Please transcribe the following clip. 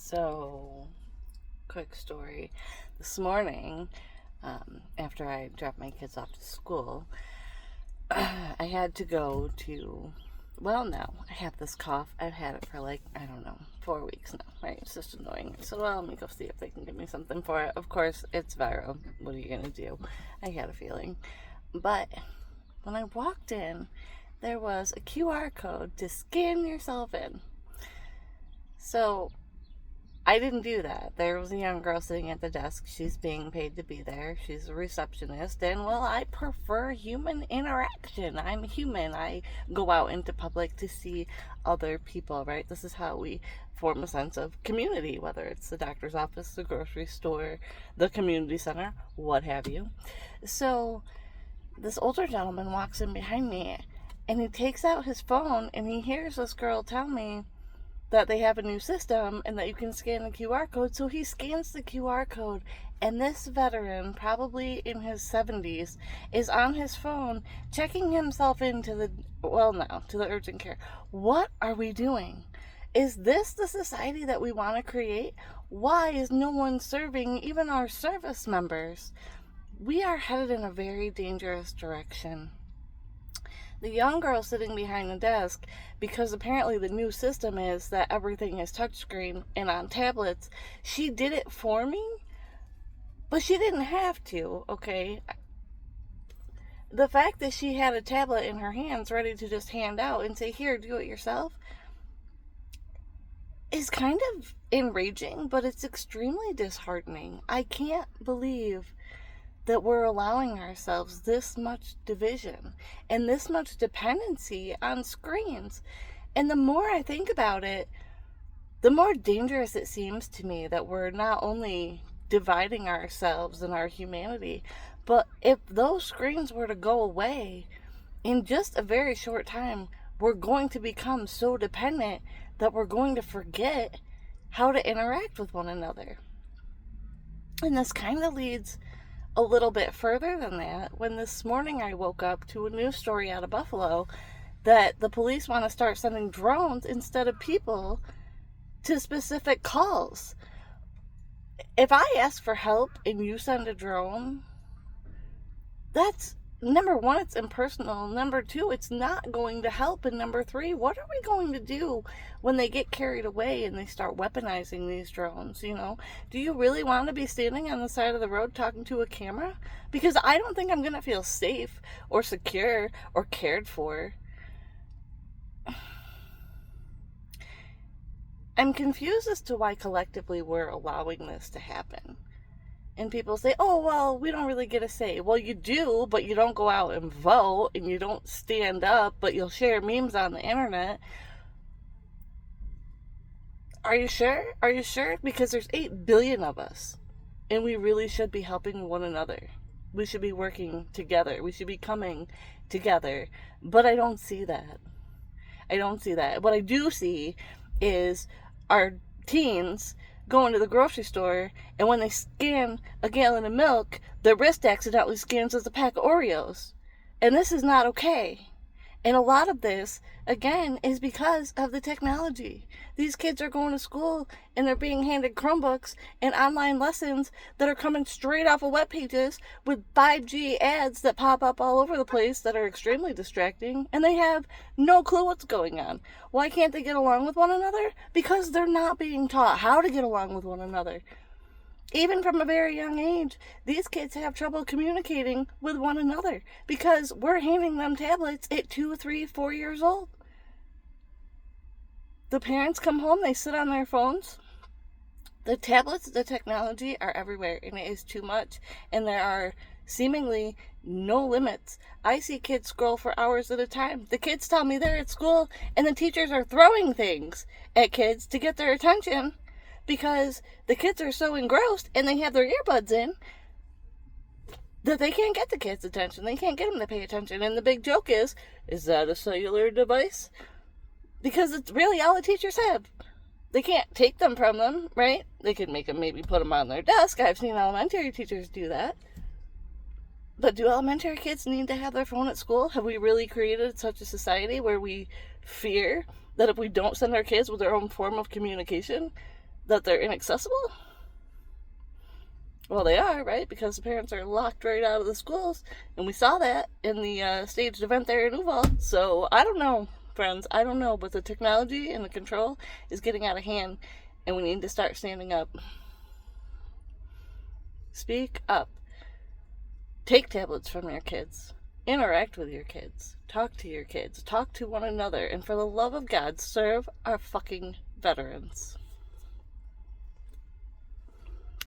So, quick story. This morning, after I dropped my kids off to school, I had to go to, well, no, I have this cough. I've had it for 4 weeks now, right? It's just annoying. So, let me go see if they can give me something for it. Of course, it's viral. What are you going to do? I had a feeling. But when I walked in, there was a QR code to scan yourself in. So, I didn't do that. There was a young girl sitting at the desk. She's being paid to be there. She's a receptionist. And, I prefer human interaction. I'm human. I go out into public to see other people, right? This is how we form a sense of community, whether it's the doctor's office, the grocery store, the community center, what have you. So, this older gentleman walks in behind me, and he takes out his phone, and he hears this girl tell me that they have a new system and that you can scan the QR code. So he scans the QR code, and this veteran, probably in his 70s, is on his phone checking himself into the urgent care. What are we doing? Is this the society that we want to create? Why is no one serving even our service members? We are headed in a very dangerous direction. The young girl sitting behind the desk, because apparently the new system is that everything is touchscreen and on tablets, she did it for me, but she didn't have to, okay? The fact that she had a tablet in her hands ready to just hand out and say, here, do it yourself, is kind of enraging, but it's extremely disheartening. I can't believe that we're allowing ourselves this much division and this much dependency on screens. And the more I think about it, the more dangerous it seems to me that we're not only dividing ourselves and our humanity, but if those screens were to go away in just a very short time, we're going to become so dependent that we're going to forget how to interact with one another. And this kind of leads a little bit further than that, when this morning I woke up to a news story out of Buffalo that the police want to start sending drones instead of people to specific calls. If I ask for help and you send a drone, that's, number one, it's impersonal. Number two, it's not going to help. And number three, what are we going to do when they get carried away and they start weaponizing these drones? Do you really want to be standing on the side of the road talking to a camera? Because I don't think I'm going to feel safe or secure or cared for. I'm confused as to why collectively we're allowing this to happen. And people say, oh, well, we don't really get a say. Well, you do, but you don't go out and vote, and you don't stand up, but you'll share memes on the internet. Are you sure? Are you sure? Because there's 8 billion of us, and we really should be helping one another. We should be working together. We should be coming together. But I don't see that. What I do see is our teens going to the grocery store, and when they scan a gallon of milk, their wrist accidentally scans as a pack of Oreos. And this is not okay. And a lot of this, again, is because of the technology. These kids are going to school and they're being handed Chromebooks and online lessons that are coming straight off of web pages with 5G ads that pop up all over the place that are extremely distracting, and they have no clue what's going on. Why can't they get along with one another? Because they're not being taught how to get along with one another. Even from a very young age, these kids have trouble communicating with one another because we're handing them tablets at 2, 3, 4 years old. The parents come home, they sit on their phones. The tablets, the technology are everywhere, and it is too much. And there are seemingly no limits. I see kids scroll for hours at a time. The kids tell me they're at school, and the teachers are throwing things at kids to get their attention, because the kids are so engrossed and they have their earbuds in that they can't get the kids' attention. They can't get them to pay attention. And the big joke is that a cellular device? Because it's really all the teachers have. They can't take them from them, right? They could make them maybe put them on their desk. I've seen elementary teachers do that. But do elementary kids need to have their phone at school? Have we really created such a society where we fear that if we don't send our kids with their own form of communication, that they're inaccessible? Well, they are, right? Because the parents are locked right out of the schools. And we saw that in the staged event there in Uvalde. So I don't know, friends. I don't know. But the technology and the control is getting out of hand. And we need to start standing up. Speak up. Take tablets from your kids. Interact with your kids. Talk to your kids. Talk to one another. And for the love of God, serve our fucking veterans.